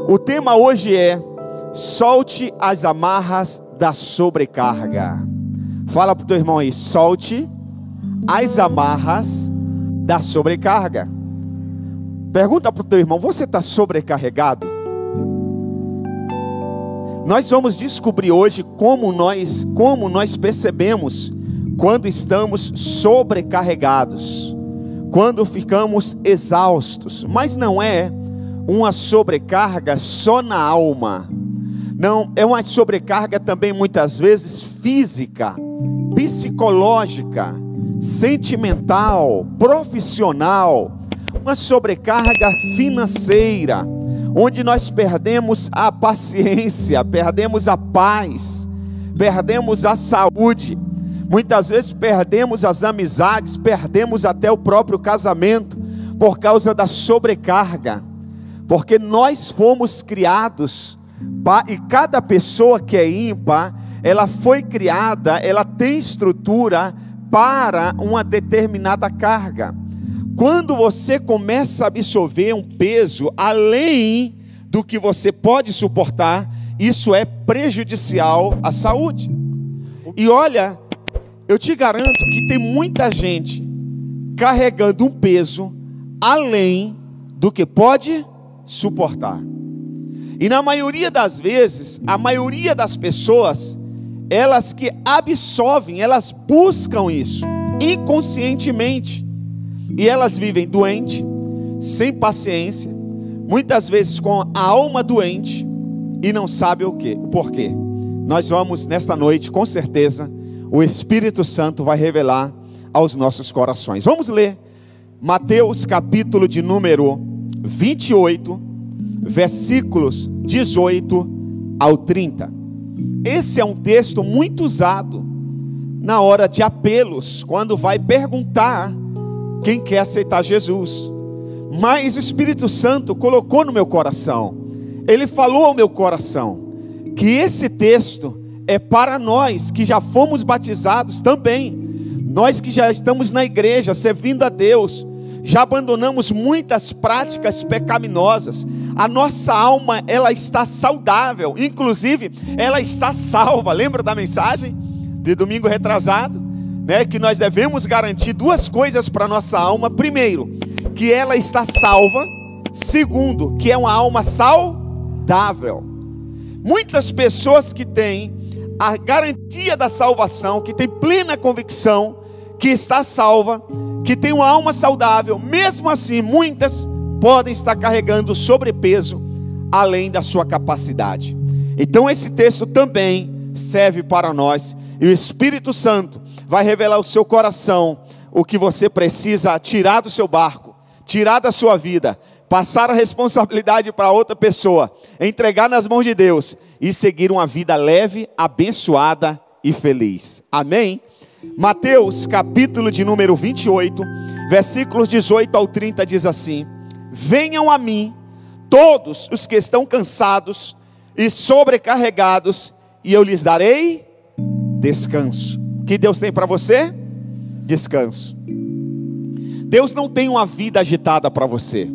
O tema hoje é: solte as amarras da sobrecarga. Fala para o teu irmão aí: solte as amarras da sobrecarga. Pergunta para o teu irmão: você está sobrecarregado? Nós vamos descobrir hoje como nós percebemos quando estamos sobrecarregados, quando ficamos exaustos. Mas não é uma sobrecarga só na alma, não, é uma sobrecarga também muitas vezes física, psicológica, sentimental, profissional, uma sobrecarga financeira, onde nós perdemos a paciência, perdemos a paz, perdemos a saúde, muitas vezes perdemos as amizades, perdemos até o próprio casamento, por causa da sobrecarga. Porque nós fomos criados, e cada pessoa que é ímpar, ela foi criada, ela tem estrutura para uma determinada carga. Quando você começa a absorver um peso além do que você pode suportar, isso é prejudicial à saúde. E olha, eu te garanto que tem muita gente carregando um peso além do que pode suportar. E na maioria das vezes, a maioria das pessoas, elas que absorvem, elas buscam isso inconscientemente, e elas vivem doente, sem paciência, muitas vezes com a alma doente, e não sabem o porquê. Nós vamos nesta noite, com certeza, o Espírito Santo vai revelar aos nossos corações. Vamos ler Mateus capítulo de número 28, versículos 18 ao 30. Esse é um texto muito usado na hora de apelos, quando vai perguntar quem quer aceitar Jesus. Mas o Espírito Santo colocou no meu coração, ele falou ao meu coração, que esse texto é para nós que já fomos batizados também, nós que já estamos na igreja, servindo a Deus, já abandonamos muitas práticas pecaminosas, a nossa alma, ela está saudável, inclusive, ela está salva. Lembra da mensagem de domingo retrasado? Que nós devemos garantir duas coisas para a nossa alma. Primeiro, que ela está salva. Segundo, que é uma alma saudável. Muitas pessoas que têm a garantia da salvação, que têm plena convicção que está salva, que tem uma alma saudável, mesmo assim muitas podem estar carregando sobrepeso além da sua capacidade. Então esse texto também serve para nós, e o Espírito Santo vai revelar ao seu coração o que você precisa tirar do seu barco, tirar da sua vida, passar a responsabilidade para outra pessoa, entregar nas mãos de Deus e seguir uma vida leve, abençoada e feliz. Amém? Mateus capítulo de número 28, versículos 18 ao 30 diz assim: venham a mim todos os que estão cansados e sobrecarregados, e eu lhes darei descanso. O que Deus tem para você? Descanso. Deus não tem uma vida agitada para você.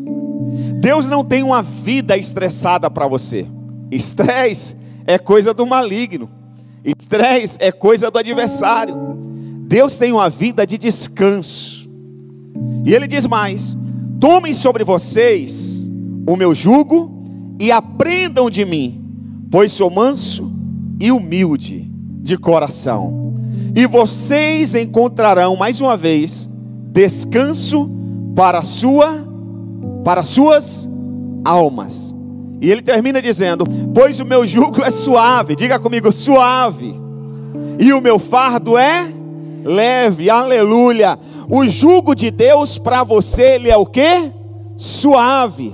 Deus não tem uma vida estressada para você. Estresse é coisa do maligno. Estresse é coisa do adversário. Deus tem uma vida de descanso. E Ele diz mais: tomem sobre vocês o meu jugo e aprendam de mim, pois sou manso e humilde de coração, e vocês encontrarão, mais uma vez, descanso para suas almas. E Ele termina dizendo: pois o meu jugo é suave, diga comigo, suave, e o meu fardo é leve. Aleluia. O jugo de Deus para você, ele é o quê? Suave.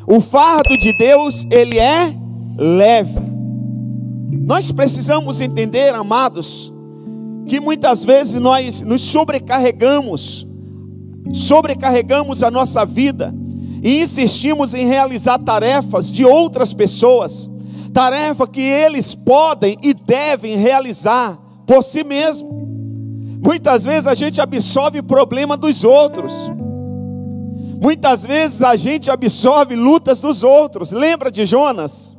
O fardo de Deus, ele é leve. Nós precisamos entender, amados, que muitas vezes nós nos sobrecarregamos a nossa vida e insistimos em realizar tarefas de outras pessoas, tarefa que eles podem e devem realizar por si mesmos. Muitas vezes a gente absorve o problema dos outros. Muitas vezes a gente absorve lutas dos outros. Lembra de Jonas?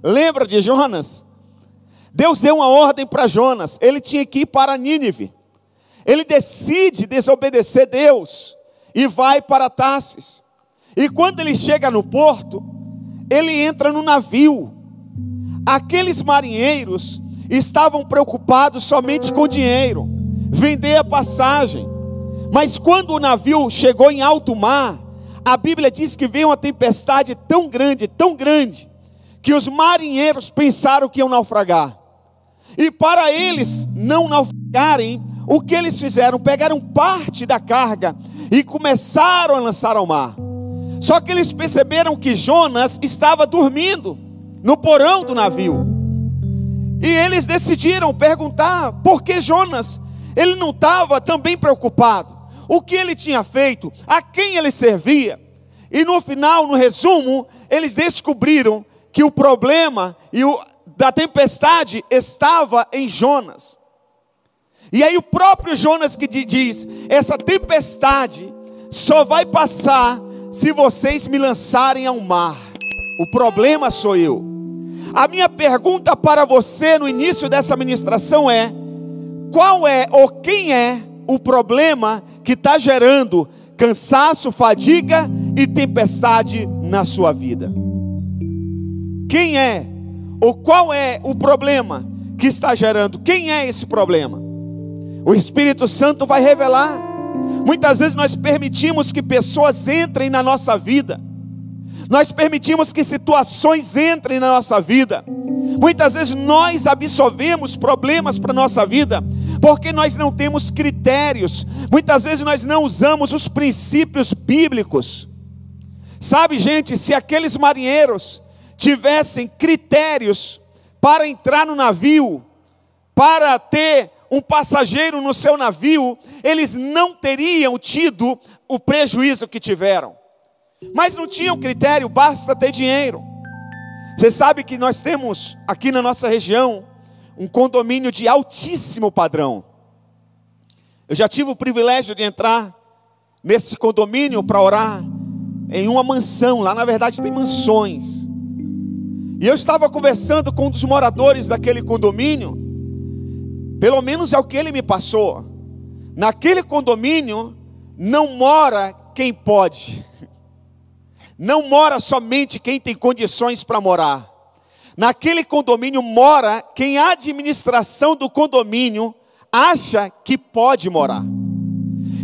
Lembra de Jonas? Deus deu uma ordem para Jonas. Ele tinha que ir para Nínive. Ele decide desobedecer Deus e vai para Tarsis. E quando ele chega no porto, ele entra no navio. Aqueles marinheiros estavam preocupados somente com dinheiro, vender a passagem. Mas quando o navio chegou em alto mar, a Bíblia diz que veio uma tempestade tão grande, que os marinheiros pensaram que iam naufragar. E para eles não naufragarem, o que eles fizeram? Pegaram parte da carga e começaram a lançar ao mar. Só que eles perceberam que Jonas estava dormindo no porão do navio. E eles decidiram perguntar por que Jonas, ele não estava também preocupado. O que ele tinha feito, a quem ele servia. E no final, no resumo, eles descobriram que o problema da tempestade estava em Jonas. E aí o próprio Jonas que diz: essa tempestade só vai passar se vocês me lançarem ao mar. O problema sou eu. A minha pergunta para você no início dessa ministração é: qual é ou quem é o problema que está gerando cansaço, fadiga e tempestade na sua vida? Quem é ou qual é o problema que está gerando? Quem é esse problema? O Espírito Santo vai revelar. Muitas vezes nós permitimos que pessoas entrem na nossa vida. Nós permitimos que situações entrem na nossa vida. Muitas vezes nós absorvemos problemas para a nossa vida, porque nós não temos critérios. Muitas vezes nós não usamos os princípios bíblicos. Sabe, gente, se aqueles marinheiros tivessem critérios para entrar no navio, para ter um passageiro no seu navio, eles não teriam tido o prejuízo que tiveram. Mas não tinham critério, basta ter dinheiro. Você sabe que nós temos aqui na nossa região um condomínio de altíssimo padrão. Eu já tive o privilégio de entrar nesse condomínio para orar em uma mansão. Lá na verdade tem mansões. E eu estava conversando com um dos moradores daquele condomínio. Pelo menos é o que ele me passou. Naquele condomínio não mora quem pode. Não mora somente quem tem condições para morar. Naquele condomínio mora quem a administração do condomínio acha que pode morar.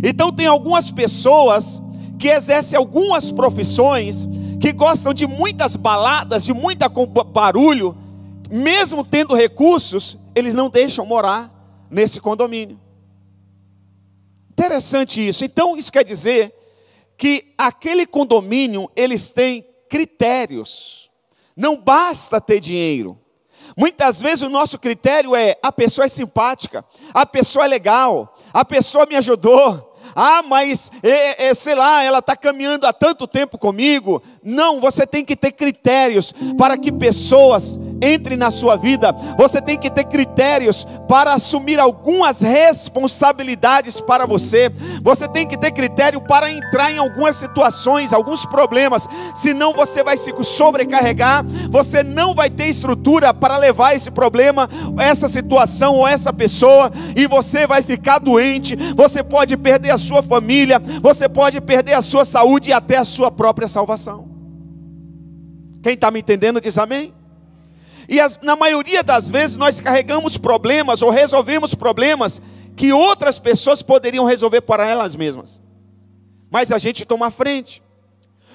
Então tem algumas pessoas que exercem algumas profissões, que gostam de muitas baladas, de muita barulho, mesmo tendo recursos, eles não deixam morar nesse condomínio. Interessante isso. Então isso quer dizer que aquele condomínio, eles têm critérios. Não basta ter dinheiro. Muitas vezes o nosso critério é: a pessoa é simpática, a pessoa é legal, a pessoa me ajudou. Ah, mas, sei lá, ela está caminhando há tanto tempo comigo. Não, você tem que ter critérios para que pessoas entrem na sua vida. Você tem que ter critérios para assumir algumas responsabilidades para você. Você tem que ter critério para entrar em algumas situações, alguns problemas. Senão você vai se sobrecarregar. Você não vai ter estrutura para levar esse problema, essa situação ou essa pessoa. E você vai ficar doente. Você pode perder a sua família, você pode perder a sua saúde e até a sua própria salvação. Quem está me entendendo diz amém? E na maioria das vezes nós carregamos problemas ou resolvemos problemas que outras pessoas poderiam resolver para elas mesmas, mas a gente toma a frente.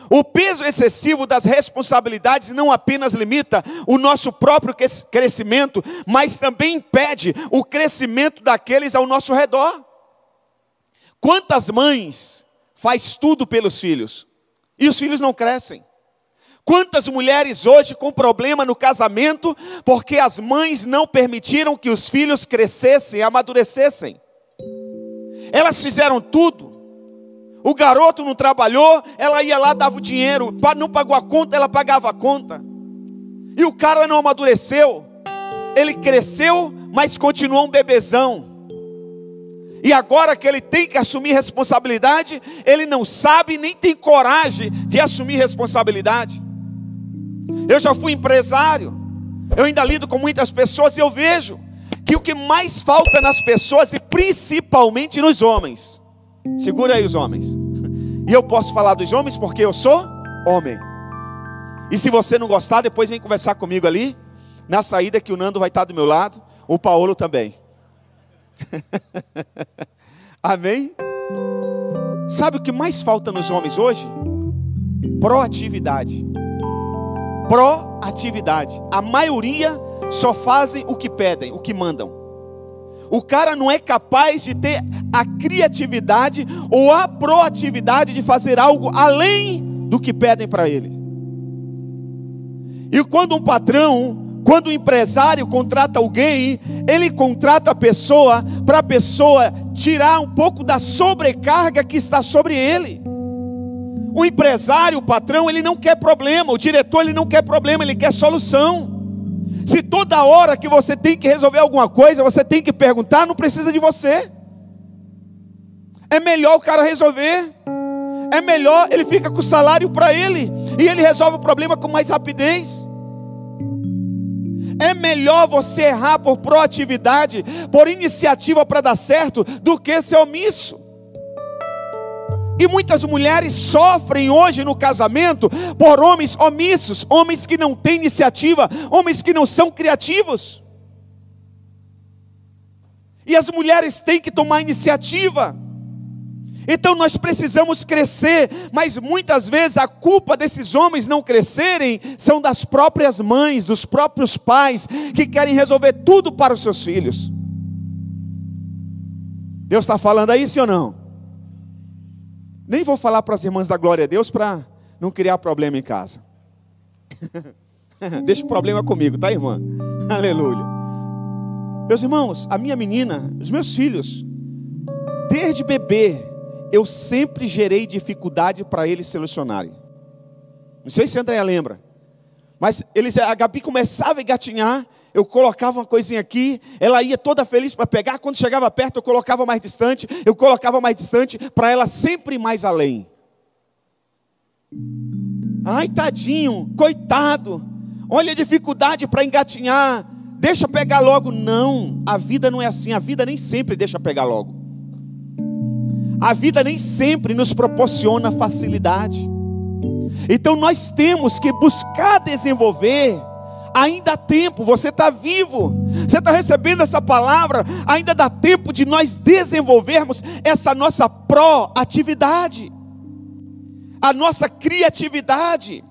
O peso excessivo das responsabilidades não apenas limita o nosso próprio crescimento, mas também impede o crescimento daqueles ao nosso redor. Quantas mães faz tudo pelos filhos e os filhos não crescem? Quantas mulheres hoje com problema no casamento porque as mães não permitiram que os filhos crescessem, amadurecessem? Elas fizeram tudo. O garoto não trabalhou, ela ia lá, dava o dinheiro, não pagou a conta, ela pagava a conta. E o cara não amadureceu. Ele cresceu, mas continuou um bebezão. E agora que ele tem que assumir responsabilidade, ele não sabe nem tem coragem de assumir responsabilidade. Eu já fui empresário, eu ainda lido com muitas pessoas e eu vejo que o que mais falta nas pessoas, e principalmente nos homens, segura aí os homens, e eu posso falar dos homens porque eu sou homem. E se você não gostar, depois vem conversar comigo ali, na saída, que o Nando vai estar do meu lado, o Paulo também. Amém? Sabe o que mais falta nos homens hoje? Proatividade. Proatividade. A maioria só fazem o que pedem, o que mandam. O cara não é capaz de ter a criatividade ou a proatividade de fazer algo além do que pedem para ele. E quando um patrão, quando um empresário contrata alguém, ele contrata a pessoa para a pessoa tirar um pouco da sobrecarga que está sobre ele. O empresário, o patrão, ele não quer problema. O diretor, ele não quer problema, ele quer solução. Se toda hora que você tem que resolver alguma coisa, você tem que perguntar, não precisa de você. É melhor o cara resolver. É melhor, ele fica com o salário para ele, e ele resolve o problema com mais rapidez. É melhor você errar por proatividade, por iniciativa para dar certo, do que ser omisso. E muitas mulheres sofrem hoje no casamento por homens omissos, homens que não têm iniciativa, homens que não são criativos. E as mulheres têm que tomar iniciativa. Então nós precisamos crescer, mas muitas vezes a culpa desses homens não crescerem são das próprias mães, dos próprios pais, que querem resolver tudo para os seus filhos. Deus está falando aí, sim ou não? Nem vou falar para as irmãs da glória a Deus para não criar problema em casa. Deixa o problema comigo, tá, irmã? Aleluia. Meus irmãos, a minha menina, os meus filhos, desde bebê, eu sempre gerei dificuldade para eles solucionarem. Não sei se a Andréia lembra, mas a Gabi começava a engatinhar, eu colocava uma coisinha aqui, ela ia toda feliz para pegar, quando chegava perto eu colocava mais distante, para ela sempre ir mais além. Ai, tadinho, coitado, olha a dificuldade para engatinhar, deixa pegar logo. Não, a vida não é assim, a vida nem sempre deixa pegar logo. A vida nem sempre nos proporciona facilidade. Então nós temos que buscar desenvolver. Ainda há tempo, você está vivo, você está recebendo essa palavra, ainda dá tempo de nós desenvolvermos essa nossa proatividade, a nossa criatividade.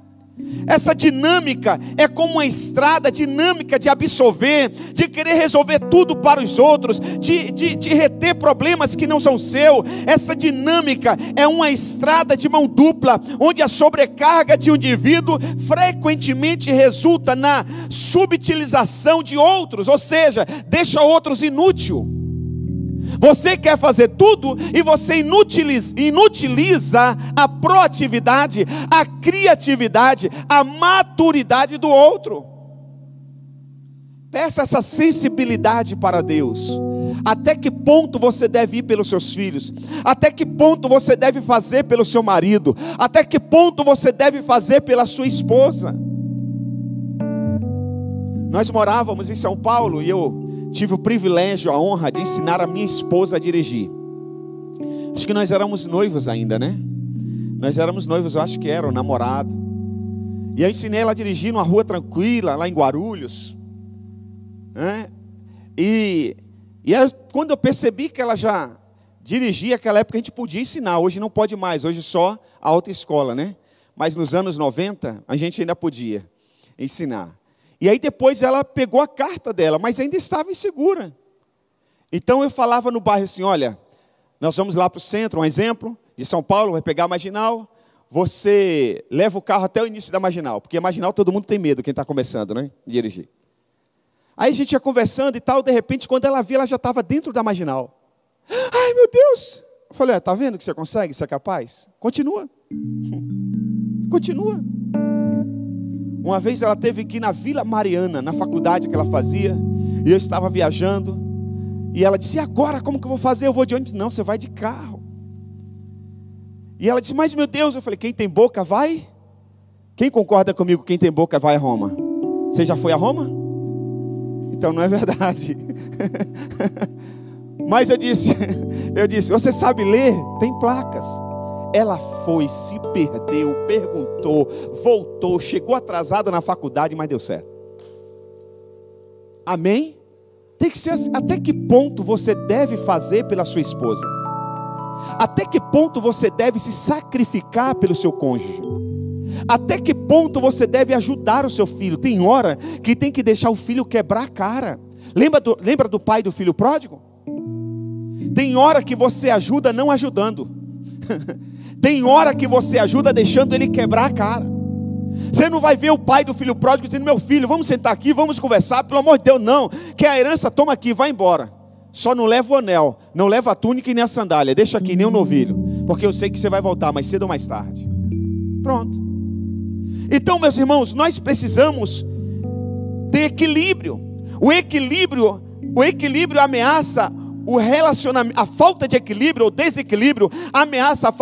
Essa dinâmica é como uma estrada dinâmica de absorver, de querer resolver tudo para os outros, de reter problemas que não são seus. Essa dinâmica é uma estrada de mão dupla, onde a sobrecarga de um indivíduo frequentemente resulta na subutilização de outros, ou seja, deixa outros inúteis. Você quer fazer tudo e você inutiliza a proatividade, a criatividade, a maturidade do outro. Peça essa sensibilidade para Deus. Até que ponto você deve ir pelos seus filhos? Até que ponto você deve fazer pelo seu marido? Até que ponto você deve fazer pela sua esposa? Nós morávamos em São Paulo e eu tive o privilégio, a honra de ensinar a minha esposa a dirigir. Acho que nós éramos noivos ainda, né? Nós éramos noivos, eu acho que era o namorado. E eu ensinei ela a dirigir numa rua tranquila, lá em Guarulhos, né? E quando eu percebi que ela já dirigia, naquela época a gente podia ensinar, hoje não pode mais, hoje só a autoescola, né? Mas nos anos 90 a gente ainda podia ensinar. E aí depois ela pegou a carta dela, mas ainda estava insegura. Então eu falava no bairro assim, olha, nós vamos lá para o centro, um exemplo, de São Paulo, vai pegar a Marginal, você leva o carro até o início da Marginal, porque a Marginal todo mundo tem medo, quem está começando, né, de dirigir. Aí a gente ia conversando e tal, de repente quando ela via, ela já estava dentro da Marginal. Ai meu Deus! Eu falei, está vendo que você consegue, você é capaz? Continua. Continua. Uma vez ela teve que ir na Vila Mariana, na faculdade que ela fazia, e eu estava viajando, E ela disse: e agora, como que eu vou fazer? Eu vou de ônibus? Não, você vai de carro. E ela disse: mas meu Deus, eu falei: quem tem boca vai? Quem concorda comigo? Quem tem boca vai a Roma. Você já foi a Roma? Então não é verdade. Mas eu disse, você sabe ler? Tem placas. Ela foi, se perdeu, perguntou, voltou, chegou atrasada na faculdade, mas deu certo. Amém? Tem que ser assim. Até que ponto você deve fazer pela sua esposa? Até que ponto você deve se sacrificar pelo seu cônjuge? Até que ponto você deve ajudar o seu filho? Tem hora que tem que deixar o filho quebrar a cara. Lembra do pai do filho pródigo? Tem hora que você ajuda não ajudando. Tem hora que você ajuda deixando ele quebrar a cara. Você não vai ver o pai do filho pródigo dizendo: meu filho, vamos sentar aqui, vamos conversar. Pelo amor de Deus, não. Quer a herança? Toma aqui, vai embora. Só não leva o anel, não leva a túnica e nem a sandália. Deixa aqui, nem o novilho. Porque eu sei que você vai voltar mais cedo ou mais tarde. Pronto. Então, meus irmãos, nós precisamos de equilíbrio. O equilíbrio ameaça o relacionamento. A falta de equilíbrio ou desequilíbrio ameaça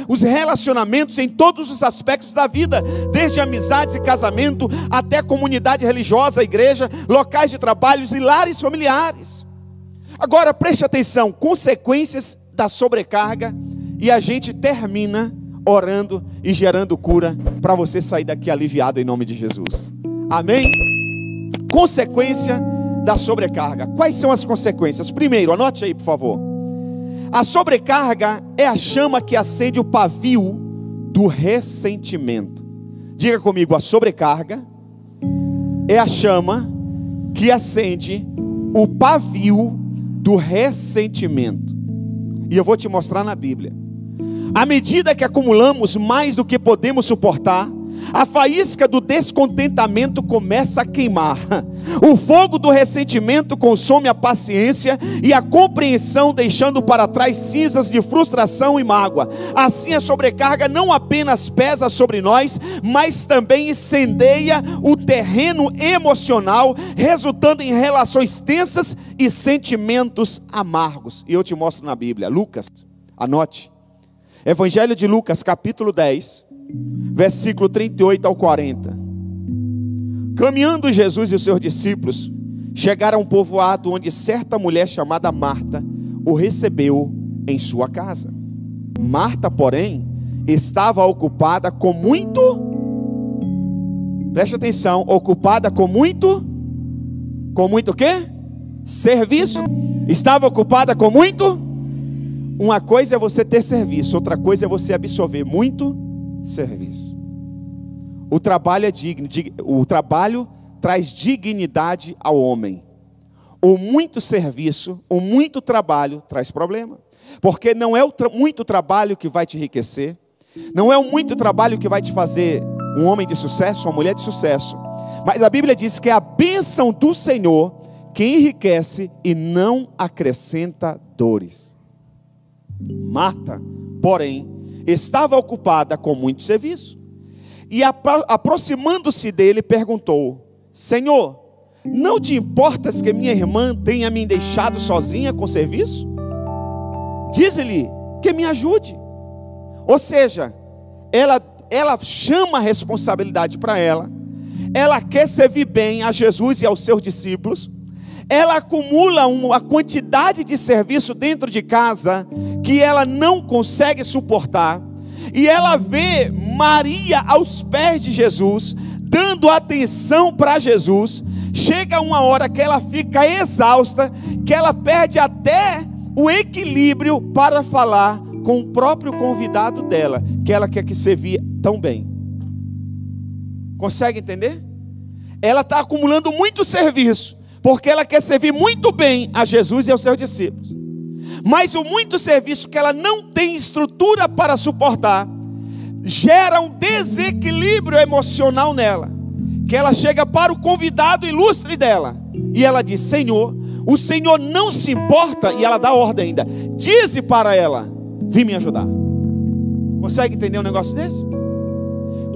os relacionamentos em todos os aspectos da vida, desde amizades e casamento até comunidade religiosa, igreja, locais de trabalho e lares familiares. Agora preste atenção: consequências da sobrecarga, e a gente termina orando e gerando cura para você sair daqui aliviado em nome de Jesus. Amém? Consequência da sobrecarga. Quais são as consequências? Primeiro, anote aí por favor. A sobrecarga é a chama que acende o pavio do ressentimento. Diga comigo: a sobrecarga é a chama que acende o pavio do ressentimento. E eu vou te mostrar na Bíblia. À medida que acumulamos mais do que podemos suportar, a faísca do descontentamento começa a queimar. O fogo do ressentimento consome a paciência e a compreensão, deixando para trás cinzas de frustração e mágoa. Assim, a sobrecarga não apenas pesa sobre nós, mas também incendeia o terreno emocional, resultando em relações tensas e sentimentos amargos. E eu te mostro na Bíblia. Lucas, anote. Evangelho de Lucas, capítulo 10, versículo 38 ao 40. Caminhando Jesus e os seus discípulos chegaram a um povoado onde certa mulher chamada Marta o recebeu em sua casa. Marta, porém, estava ocupada com muito, preste atenção, ocupada com muito o quê? Serviço. Estava ocupada com muito. Uma coisa é você ter serviço, outra coisa é você absorver muito serviço. O trabalho é digno, o trabalho traz dignidade ao homem. O muito serviço, o muito trabalho traz problema. Porque não é o muito trabalho que vai te enriquecer, não é o muito trabalho que vai te fazer um homem de sucesso, uma mulher de sucesso. Mas a Bíblia diz que é a bênção do Senhor que enriquece e não acrescenta dores. Marta, porém, estava ocupada com muito serviço. E aproximando-se dele, perguntou: Senhor, não te importas que minha irmã tenha me deixado sozinha com serviço? Diz-lhe que me ajude. Ou seja, ela chama a responsabilidade para ela. Ela quer servir bem a Jesus e aos seus discípulos. Ela acumula uma quantidade de serviço dentro de casa que ela não consegue suportar. E ela vê Maria aos pés de Jesus, dando atenção para Jesus. Chega uma hora que ela fica exausta, que ela perde até o equilíbrio para falar com o próprio convidado dela, que ela quer que servir tão bem. Consegue entender? Ela está acumulando muito serviço, porque ela quer servir muito bem a Jesus e aos seus discípulos. Mas o muito serviço que ela não tem estrutura para suportar, gera um desequilíbrio emocional nela, que ela chega para o convidado ilustre dela, e ela diz: Senhor, o Senhor não se importa, e ela dá ordem ainda, dize para ela, vem me ajudar. Consegue entender um negócio desse?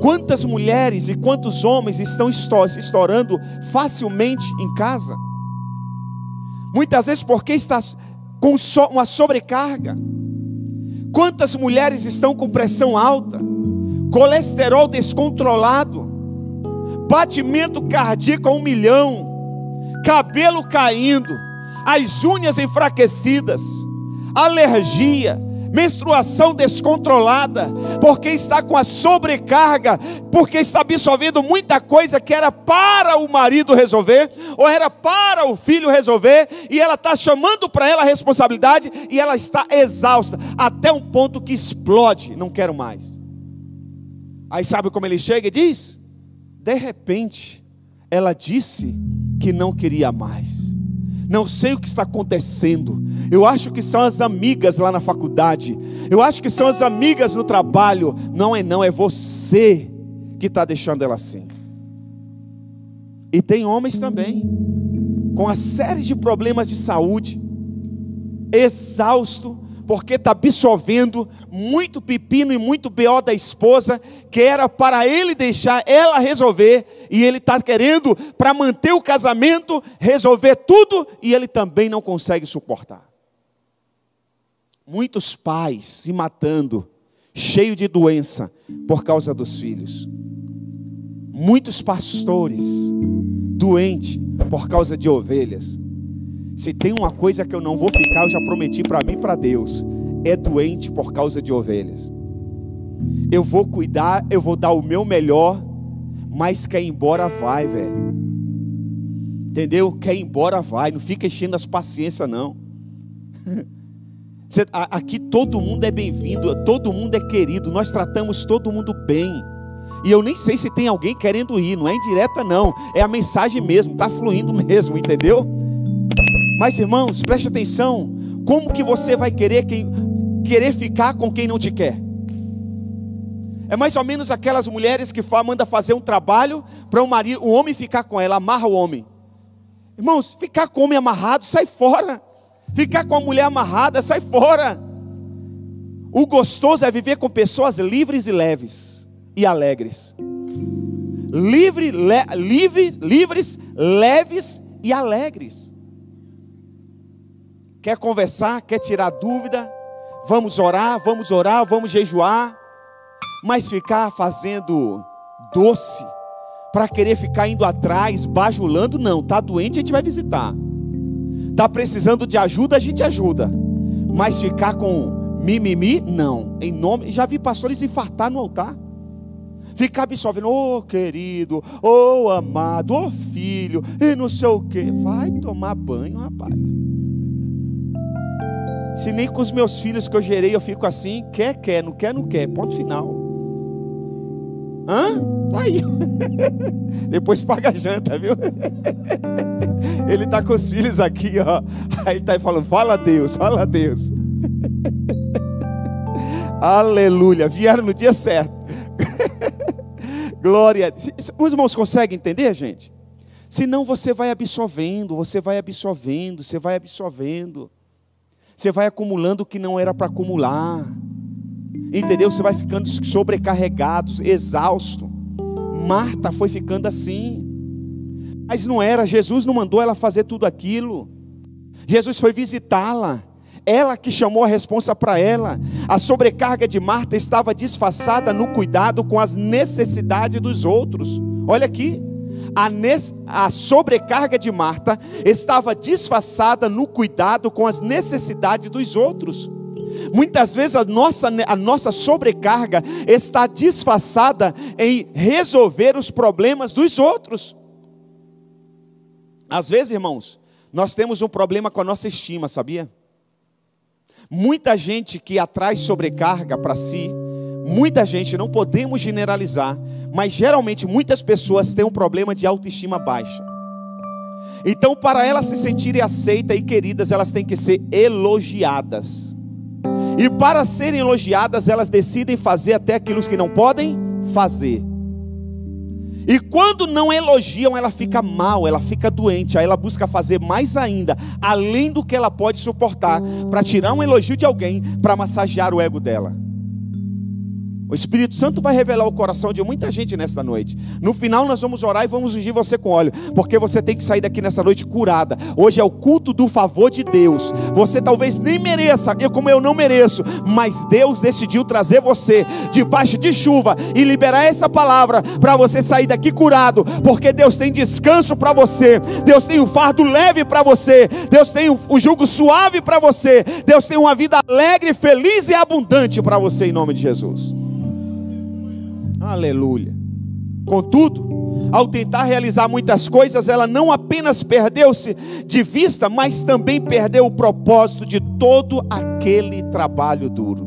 Quantas mulheres e quantos homens estão se estourando facilmente em casa? Muitas vezes porque está com uma sobrecarga. Quantas mulheres estão com pressão alta, colesterol descontrolado, batimento cardíaco a 1 milhão, cabelo caindo, as unhas enfraquecidas, alergia, menstruação descontrolada, porque está com a sobrecarga, porque está absorvendo muita coisa que era para o marido resolver, ou era para o filho resolver, e ela está chamando para ela a responsabilidade, e ela está exausta, até um ponto que explode, não quero mais. Aí sabe como ele chega e diz? De repente, ela disse que não queria mais. Não sei o que está acontecendo. Eu acho que são as amigas lá na faculdade. Eu acho que são as amigas no trabalho. Não, é você que está deixando ela assim. E tem homens também, com uma série de problemas de saúde, exausto, porque está absorvendo muito pepino e muito BO da esposa, que era para ele deixar ela resolver, e ele está querendo, para manter o casamento, resolver tudo, e ele também não consegue suportar. Muitos pais se matando, cheio de doença, por causa dos filhos. Muitos pastores doentes, por causa de ovelhas. Se tem uma coisa que eu não vou ficar, eu já prometi para mim e para Deus, é doente por causa de ovelhas. Eu vou cuidar, eu vou dar o meu melhor, mas quer ir embora vai, velho. Entendeu? Quer ir embora vai, não fica enchendo as paciências não. Aqui todo mundo é bem-vindo, todo mundo é querido, nós tratamos todo mundo bem. E eu nem sei se tem alguém querendo ir, não é indireta não, é a mensagem mesmo, está fluindo mesmo, entendeu? Mas irmãos, preste atenção, como que você vai querer ficar com quem não te quer? É mais ou menos aquelas mulheres que mandam fazer um trabalho para o homem ficar com ela, amarra o homem. Irmãos, ficar com o homem amarrado, sai fora. Ficar com a mulher amarrada, sai fora. O gostoso é viver com pessoas livres e leves e alegres. Livres, leves e alegres. Quer conversar, quer tirar dúvida, vamos orar, vamos jejuar, mas ficar fazendo doce, para querer ficar indo atrás, bajulando, não, está doente a gente vai visitar, está precisando de ajuda, a gente ajuda, mas ficar com mimimi, não, já vi pastores infartar no altar, ficar absorvendo, ô querido, ô amado, ô filho, e não sei o que, vai tomar banho rapaz. Se nem com os meus filhos que eu gerei eu fico assim, quer, não quer, ponto final. Tá aí. Depois paga a janta, viu? Ele está com os filhos aqui, ó. Aí está falando, fala a Deus. Aleluia, vieram no dia certo. Glória. Os irmãos conseguem entender, gente? Senão você vai absorvendo. Você vai acumulando o que não era para acumular. Entendeu? Você vai ficando sobrecarregado, exausto. Marta foi ficando assim. Mas não era, Jesus não mandou ela fazer tudo aquilo. Jesus foi visitá-la. Ela que chamou a responsa para ela. A sobrecarga de Marta estava disfarçada no cuidado com as necessidades dos outros. Olha aqui. A sobrecarga de Marta estava disfarçada no cuidado com as necessidades dos outros. Muitas vezes a nossa sobrecarga está disfarçada em resolver os problemas dos outros. Às vezes, irmãos, nós temos um problema com a nossa estima, sabia? Muita gente que atrai sobrecarga para si, muita gente, não podemos generalizar, mas geralmente muitas pessoas têm um problema de autoestima baixa. Então, para elas se sentirem aceitas e queridas, elas têm que ser elogiadas. E para serem elogiadas, elas decidem fazer até aquilo que não podem fazer. E quando não elogiam, ela fica mal, ela fica doente. Aí ela busca fazer mais ainda, além do que ela pode suportar, para tirar um elogio de alguém, para massagear o ego dela. O Espírito Santo vai revelar o coração de muita gente nesta noite. No final nós vamos orar e vamos ungir você com óleo, porque você tem que sair daqui nessa noite curada. Hoje é o culto do favor de Deus. Você talvez nem mereça, como eu não mereço, mas Deus decidiu trazer você debaixo de chuva e liberar essa palavra para você sair daqui curado, porque Deus tem descanso para você, Deus tem um fardo leve para você, Deus tem um jugo suave para você, Deus tem uma vida alegre, feliz e abundante para você, em nome de Jesus. Aleluia. Contudo, ao tentar realizar muitas coisas, ela não apenas perdeu-se de vista, mas também perdeu o propósito de todo aquele trabalho duro.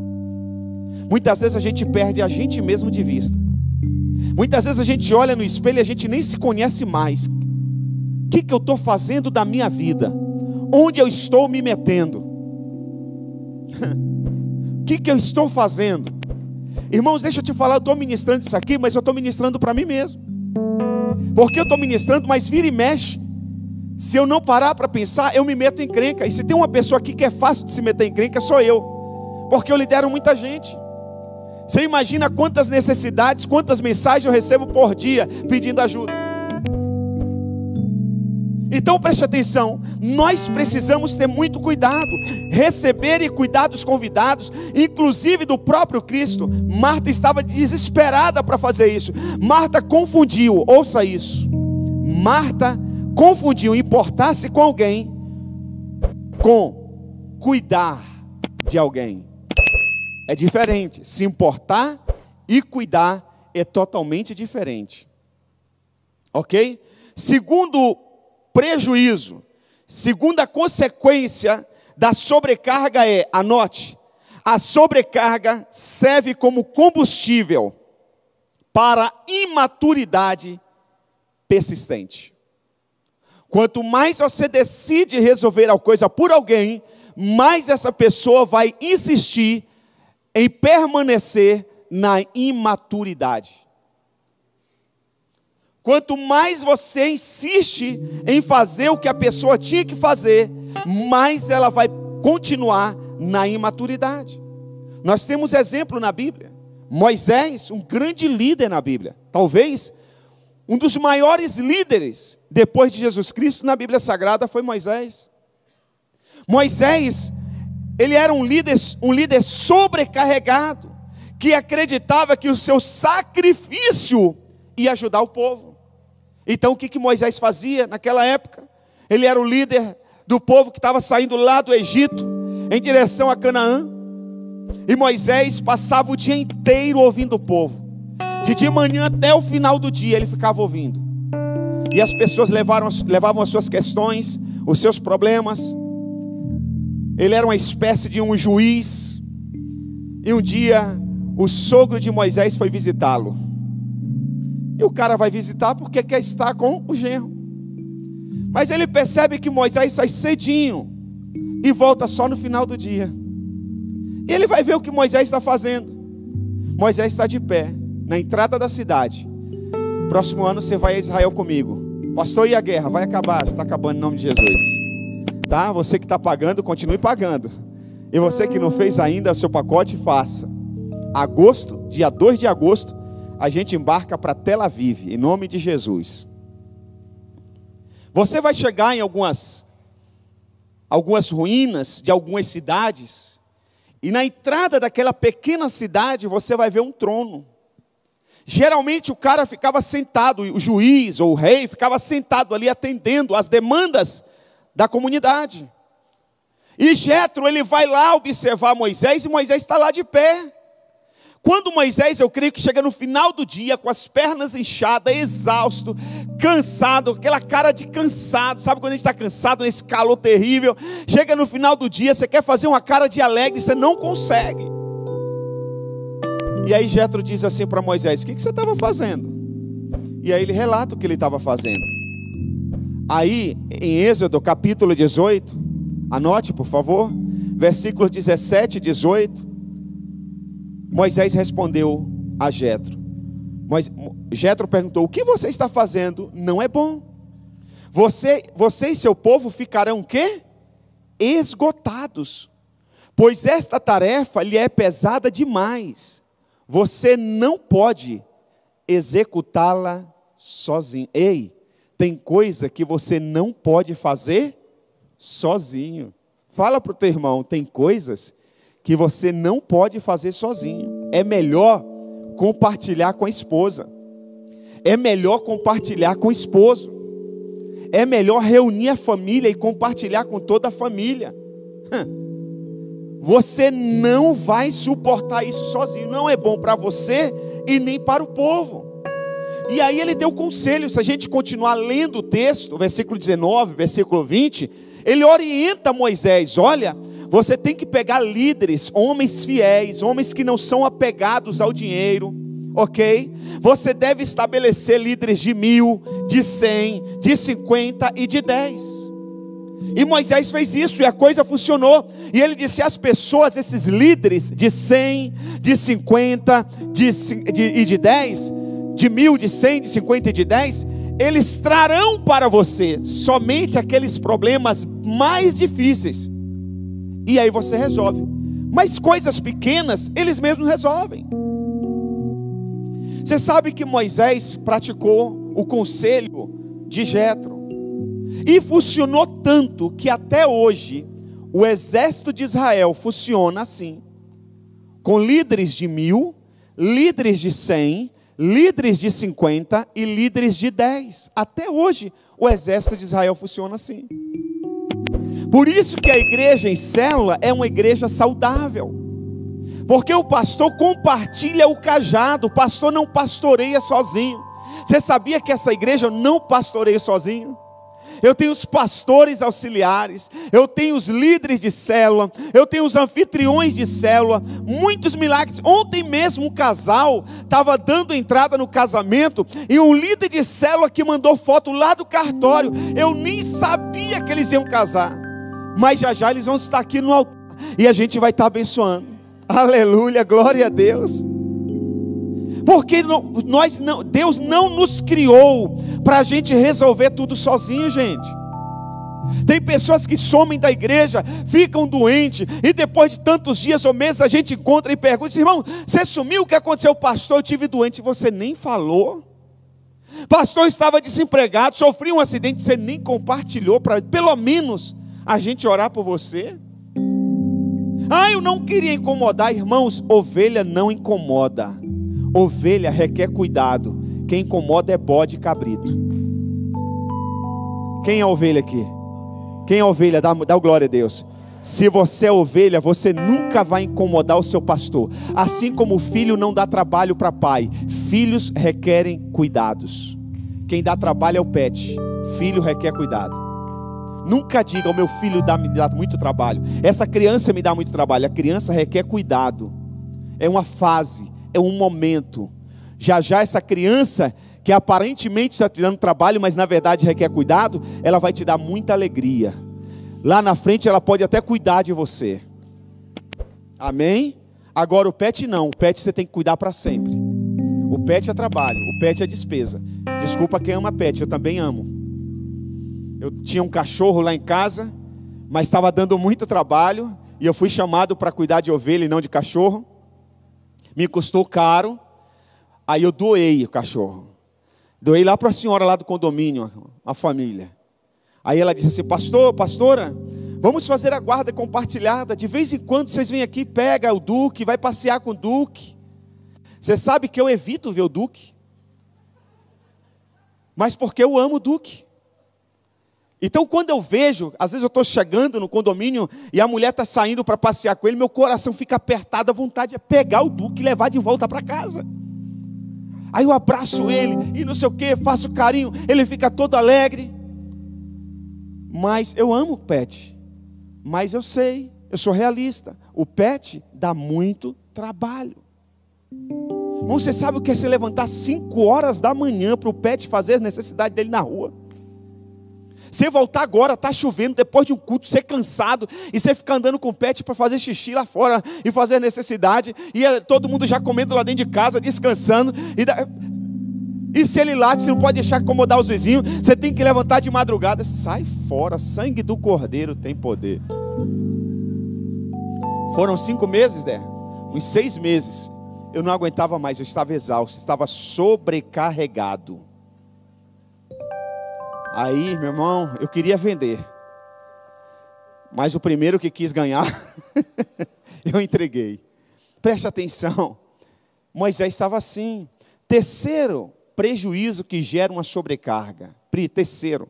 Muitas vezes a gente perde a gente mesmo de vista. Muitas vezes a gente olha no espelho e a gente nem se conhece mais. O que eu estou fazendo da minha vida? Onde eu estou me metendo? O que eu estou fazendo? Irmãos, deixa eu te falar, eu estou ministrando isso aqui, mas eu estou ministrando para mim mesmo. Porque eu estou ministrando, mas vira e mexe. Se eu não parar para pensar, eu me meto em encrenca. E se tem uma pessoa aqui que é fácil de se meter em encrenca, sou eu. Porque eu lidero muita gente. Você imagina quantas necessidades, quantas mensagens eu recebo por dia pedindo ajuda. Então preste atenção, nós precisamos ter muito cuidado, receber e cuidar dos convidados, inclusive do próprio Cristo. Marta estava desesperada para fazer isso. Marta confundiu, ouça isso, Marta confundiu importar-se com alguém com cuidar de alguém. É diferente, se importar e cuidar é totalmente diferente. Ok? Segundo prejuízo, segunda consequência da sobrecarga é, anote, a sobrecarga serve como combustível para a imaturidade persistente. Quanto mais você decide resolver a coisa por alguém, mais essa pessoa vai insistir em permanecer na imaturidade. Quanto mais você insiste em fazer o que a pessoa tinha que fazer, mais ela vai continuar na imaturidade. Nós temos exemplo na Bíblia. Moisés, um grande líder na Bíblia. Talvez um dos maiores líderes depois de Jesus Cristo na Bíblia Sagrada foi Moisés. Moisés, ele era um líder sobrecarregado, que acreditava que o seu sacrifício ia ajudar o povo. Então o que Moisés fazia naquela época? Ele era o líder do povo que estava saindo lá do Egito, em direção a Canaã. E Moisés passava o dia inteiro ouvindo o povo. De manhã até o final do dia ele ficava ouvindo. E as pessoas levavam as suas questões, os seus problemas. Ele era uma espécie de um juiz. E um dia o sogro de Moisés foi visitá-lo. E o cara vai visitar porque quer estar com o genro. Mas ele percebe que Moisés sai cedinho e volta só no final do dia. E ele vai ver o que Moisés está fazendo. Moisés está de pé na entrada da cidade. Próximo ano você vai a Israel comigo. Pastor, e a guerra? Vai acabar, está acabando em nome de Jesus. Tá? Você que está pagando, continue pagando. E você que não fez ainda o seu pacote, faça. Agosto, dia 2 de agosto, a gente embarca para Tel Aviv, em nome de Jesus. Você vai chegar em algumas ruínas de algumas cidades, e na entrada daquela pequena cidade você vai ver um trono. Geralmente o cara ficava sentado, o juiz ou o rei ficava sentado ali atendendo às demandas da comunidade. E Jetro, ele vai lá observar Moisés, e Moisés está lá de pé. Quando Moisés, eu creio que chega no final do dia, com as pernas inchadas, exausto, cansado, aquela cara de cansado, sabe quando a gente está cansado nesse calor terrível? Chega no final do dia, você quer fazer uma cara de alegre, você não consegue. E aí Jetro diz assim para Moisés: o que você estava fazendo? E aí ele relata o que ele estava fazendo. Aí, em Êxodo capítulo 18, anote por favor, versículos 17 e 18, Moisés respondeu a Jetro. Jetro perguntou: o que você está fazendo não é bom. Você e seu povo ficarão o quê? Esgotados, pois esta tarefa lhe é pesada demais. você não pode executá-la sozinho. Ei, tem coisa que você não pode fazer sozinho. Fala para o teu irmão, tem coisas que você não pode fazer sozinho. É melhor compartilhar com a esposa. É melhor compartilhar com o esposo. É melhor reunir a família e compartilhar com toda a família. Você não vai suportar isso sozinho. Não é bom para você e nem para o povo. E aí ele deu conselho. Se a gente continuar lendo o texto, versículo 19, versículo 20, ele orienta Moisés: olha, você tem que pegar líderes, homens fiéis, homens que não são apegados ao dinheiro, ok? Você deve estabelecer líderes de 1000, de 100, de 50 e de 10. E Moisés fez isso e a coisa funcionou. E ele disse às pessoas, esses líderes de 100, de 50 e de 10, de 1000, de 100, de 50 e de 10, eles trarão para você somente aqueles problemas mais difíceis. E aí você resolve. Mas coisas pequenas, eles mesmos resolvem. Você sabe que Moisés praticou o conselho de Jetro. E funcionou tanto que até hoje o exército de Israel funciona assim. Com líderes de 1000, líderes de 100, líderes de 50 e líderes de 10. Até hoje o exército de Israel funciona assim. Por isso que a igreja em célula é uma igreja saudável. Porque o pastor compartilha o cajado. O pastor não pastoreia sozinho. Você sabia que essa igreja eu não pastoreio sozinho? Eu tenho os pastores auxiliares, eu tenho os líderes de célula, eu tenho os anfitriões de célula, muitos milagres. Ontem mesmo um casal estava dando entrada no casamento e um líder de célula que mandou foto lá do cartório. Eu nem sabia que eles iam casar, mas já já eles vão estar aqui no altar e a gente vai estar abençoando. Aleluia, glória a Deus. Porque Deus não nos criou para a gente resolver tudo sozinho, gente. Tem pessoas que somem da igreja, ficam doentes, e depois de tantos dias ou meses a gente encontra e pergunta: irmão, você sumiu, o que aconteceu? Pastor, eu tive doente, você nem falou. Pastor, estava desempregado, sofri um acidente, você nem compartilhou para pelo menos a gente orar por você. Ah, eu não queria incomodar. Irmãos, ovelha não incomoda. Ovelha requer cuidado. Quem incomoda é bode e cabrito. Quem é ovelha aqui? Quem é ovelha? Dá glória a Deus. Se você é ovelha, você nunca vai incomodar o seu pastor. Assim como o filho não dá trabalho para pai, filhos requerem cuidados. Quem dá trabalho é o pet. Filho requer cuidado. Nunca diga: o meu filho me dá muito trabalho, essa criança me dá muito trabalho. A criança requer cuidado. É uma fase, é um momento. Já já essa criança que aparentemente está te dando trabalho, mas na verdade requer cuidado, ela vai te dar muita alegria. Lá na frente ela pode até cuidar de você. Amém? Agora o pet não. O pet você tem que cuidar para sempre. O pet é trabalho, o pet é despesa. Desculpa quem ama pet, eu também amo. Eu tinha um cachorro lá em casa, mas estava dando muito trabalho, e eu fui chamado para cuidar de ovelha e não de cachorro. Me custou caro. Aí eu doei o cachorro. Doei lá para a senhora lá do condomínio, a família. Aí ela disse assim: pastor, pastora, vamos fazer a guarda compartilhada. De vez em quando vocês vêm aqui, pega o Duque, vai passear com o Duque. Você sabe que eu evito ver o Duque, mas porque eu amo o Duque. Então quando eu vejo, às vezes eu estou chegando no condomínio e a mulher está saindo para passear com ele, meu coração fica apertado, a vontade é pegar o Duque e levar de volta para casa. Aí eu abraço ele e não sei o que, faço carinho, ele fica todo alegre. Mas eu amo o pet. Mas eu sei, eu sou realista. O pet dá muito trabalho. Você sabe o que é se levantar 5 horas da manhã para o pet fazer as necessidades dele na rua? Você voltar agora, está chovendo, depois de um culto, ser cansado, e você ficar andando com o pet para fazer xixi lá fora, e fazer a necessidade, e todo mundo já comendo lá dentro de casa, descansando, e se ele late, você não pode deixar incomodar os vizinhos, você tem que levantar de madrugada. Sai fora, sangue do cordeiro tem poder. Foram 5 meses, uns 6 meses, eu não aguentava mais, eu estava exausto, estava sobrecarregado. Aí, meu irmão, eu queria vender, mas o primeiro que quis ganhar, eu entreguei. Preste atenção, Moisés estava assim. Terceiro prejuízo que gera uma sobrecarga. Terceiro,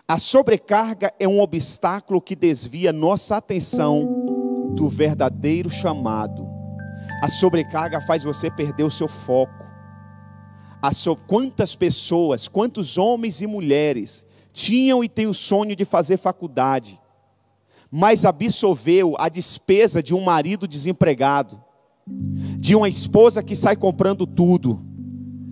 a sobrecarga é um obstáculo que desvia nossa atenção do verdadeiro chamado. A sobrecarga faz você perder o seu foco. Quantas pessoas, quantos homens e mulheres tinham e têm o sonho de fazer faculdade, mas absorveu a despesa de um marido desempregado, de uma esposa que sai comprando tudo,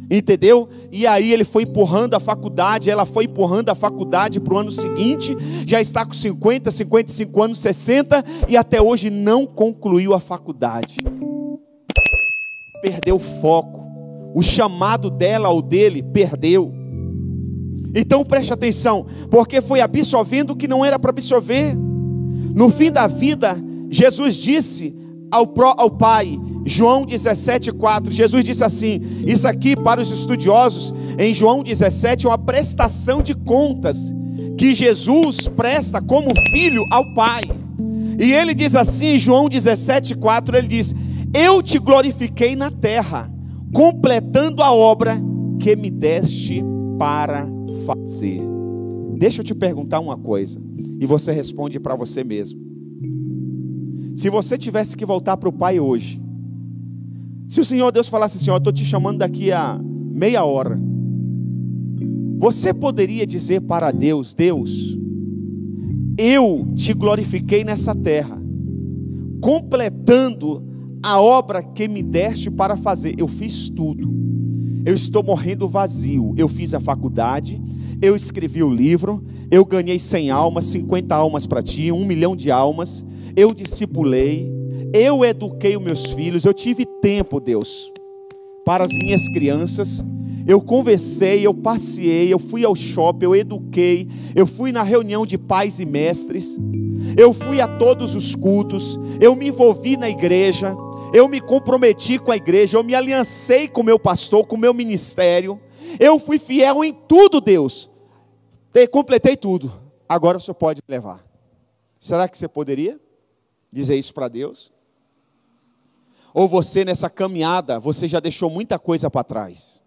entendeu? E aí ele foi empurrando a faculdade, ela foi empurrando a faculdade para o ano seguinte, já está com 50, 55 anos, 60, e até hoje não concluiu a faculdade. Perdeu o foco, o chamado dela ou dele perdeu. Então preste atenção, porque foi absorvendo o que não era para absorver. No fim da vida, Jesus disse ao Pai, João 17,4, Jesus disse assim, isso aqui para os estudiosos, em João 17 é uma prestação de contas, que Jesus presta como filho ao Pai. E ele diz assim, em João 17,4, ele diz, eu te glorifiquei na terra, completando a obra que me deste para fazer. Deixa eu te perguntar uma coisa, e você responde para você mesmo. Se você tivesse que voltar para o Pai hoje, se o Senhor Deus falasse assim, eu estou te chamando daqui a meia hora, você poderia dizer para Deus, Deus, eu te glorifiquei nessa terra, completando a obra que me deste para fazer. Eu fiz tudo, eu estou morrendo vazio, eu fiz a faculdade, eu escrevi o livro, eu ganhei 100 almas, 50 almas para ti, 1 milhão de almas, eu discipulei, eu eduquei os meus filhos, eu tive tempo, Deus, para as minhas crianças, eu conversei, eu passeei, eu fui ao shopping, eu eduquei, eu fui na reunião de pais e mestres, eu fui a todos os cultos, eu me envolvi na igreja, eu me comprometi com a igreja, eu me aliancei com o meu pastor, com o meu ministério, eu fui fiel em tudo, Deus, completei tudo, agora o Senhor pode me levar. Será que você poderia dizer isso para Deus? Ou você nessa caminhada, você já deixou muita coisa para trás,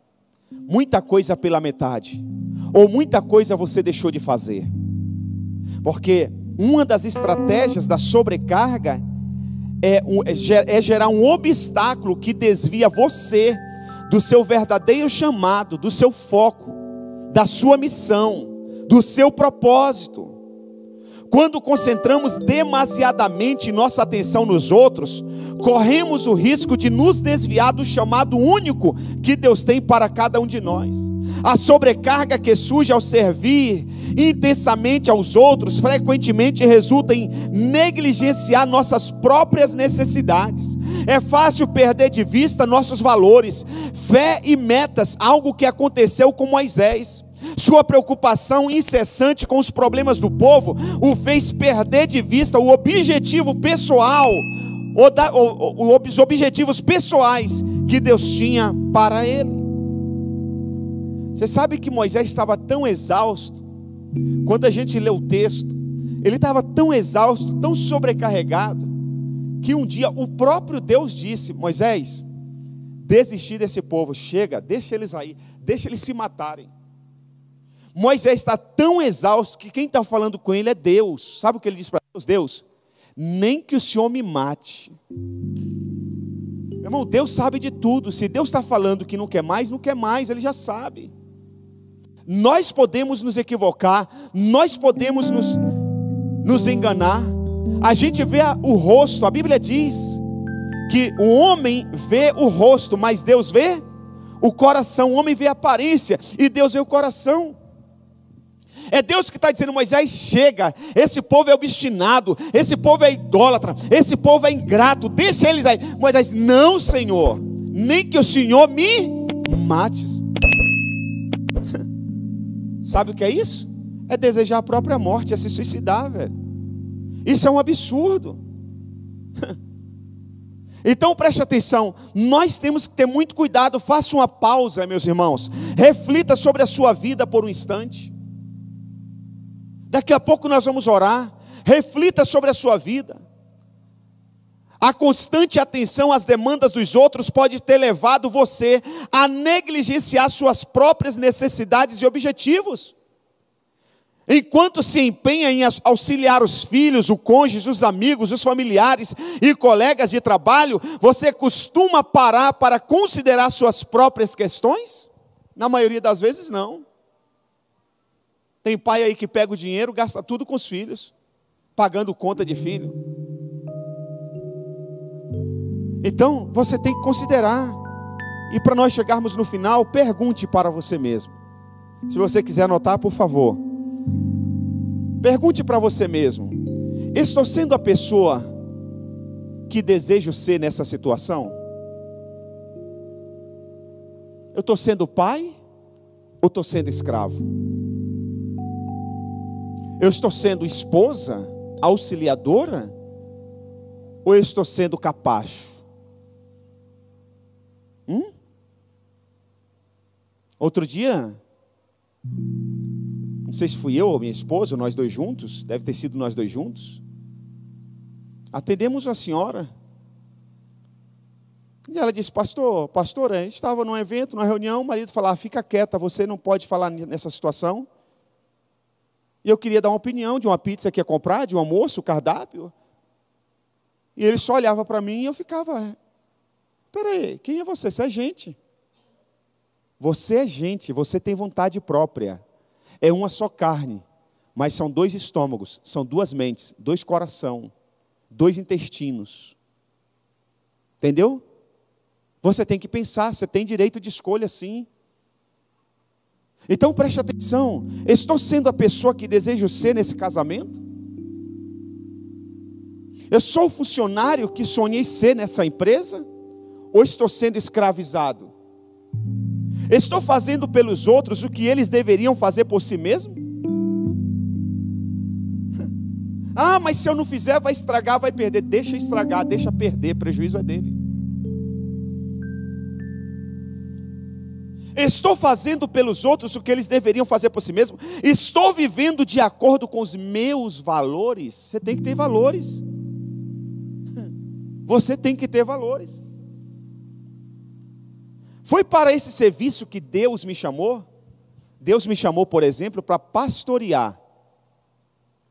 muita coisa pela metade, ou muita coisa você deixou de fazer? Porque uma das estratégias da sobrecarga é gerar um obstáculo que desvia você do seu verdadeiro chamado, do seu foco, da sua missão, do seu propósito. Quando concentramos demasiadamente nossa atenção nos outros, corremos o risco de nos desviar do chamado único que Deus tem para cada um de nós. A sobrecarga que surge ao servir intensamente aos outros, frequentemente resulta em negligenciar nossas próprias necessidades. É fácil perder de vista nossos valores, fé e metas, algo que aconteceu com Moisés. Sua preocupação incessante com os problemas do povo o fez perder de vista o objetivo pessoal, os objetivos pessoais que Deus tinha para ele. Você sabe que Moisés estava tão exausto, quando a gente lê o texto, ele estava tão exausto, tão sobrecarregado, que um dia o próprio Deus disse, Moisés, desisti desse povo, chega, deixa eles aí, deixa eles se matarem. Moisés está tão exausto que quem está falando com ele é Deus. Sabe o que ele diz para Deus? Deus, nem que o Senhor me mate. Meu irmão, Deus sabe de tudo. Se Deus está falando que não quer mais, Ele já sabe. Nós podemos nos equivocar, nós podemos nos enganar. A gente vê o rosto, a Bíblia diz que o homem vê o rosto, mas Deus vê o coração. O homem vê a aparência e Deus vê o coração. É Deus que está dizendo, Moisés, chega, esse povo é obstinado, esse povo é idólatra, esse povo é ingrato, deixa eles aí. Moisés, não, Senhor, nem que o Senhor me mates. Sabe o que é isso? É desejar a própria morte, é se suicidar, velho. Isso é um absurdo. Então preste atenção, nós temos que ter muito cuidado. Faça uma pausa, meus irmãos, reflita sobre a sua vida por um instante. Daqui a pouco nós vamos orar. Reflita sobre a sua vida. A constante atenção às demandas dos outros pode ter levado você a negligenciar suas próprias necessidades e objetivos. Enquanto se empenha em auxiliar os filhos, o cônjuge, os amigos, os familiares e colegas de trabalho, você costuma parar para considerar suas próprias questões? Na maioria das vezes, não. Tem pai aí que pega o dinheiro, gasta tudo com os filhos, pagando conta de filho. Então, você tem que considerar. E para nós chegarmos no final, pergunte para você mesmo. Se você quiser anotar, por favor. Pergunte para você mesmo: estou sendo a pessoa que desejo ser nessa situação? Eu estou sendo pai ou estou sendo escravo? Eu estou sendo esposa, auxiliadora, ou eu estou sendo capacho? Outro dia, não sei se fui eu ou minha esposa, ou nós dois juntos, deve ter sido nós dois juntos, atendemos uma senhora, e ela disse: pastora, a gente estava num evento, numa reunião, o marido falava: fica quieta, você não pode falar nessa situação. E eu queria dar uma opinião de uma pizza que ia comprar, de um almoço, cardápio. E ele só olhava para mim e eu ficava: peraí, quem é você? Você é gente. Você é gente, você tem vontade própria. É uma só carne, mas são dois estômagos, são duas mentes, dois corações, dois intestinos. Entendeu? Você tem que pensar, você tem direito de escolha, sim. Então preste atenção: estou sendo a pessoa que desejo ser nesse casamento? Eu sou o funcionário que sonhei ser nessa empresa? Ou estou sendo escravizado? Estou fazendo pelos outros o que eles deveriam fazer por si mesmo? Ah, mas se eu não fizer vai estragar, vai perder. Deixa estragar, deixa perder, prejuízo é dele. Estou fazendo pelos outros o que eles deveriam fazer por si mesmo? Estou vivendo de acordo com os meus valores? Você tem que ter valores. Você tem que ter valores. Foi para esse serviço que Deus me chamou? Deus me chamou, por exemplo, para pastorear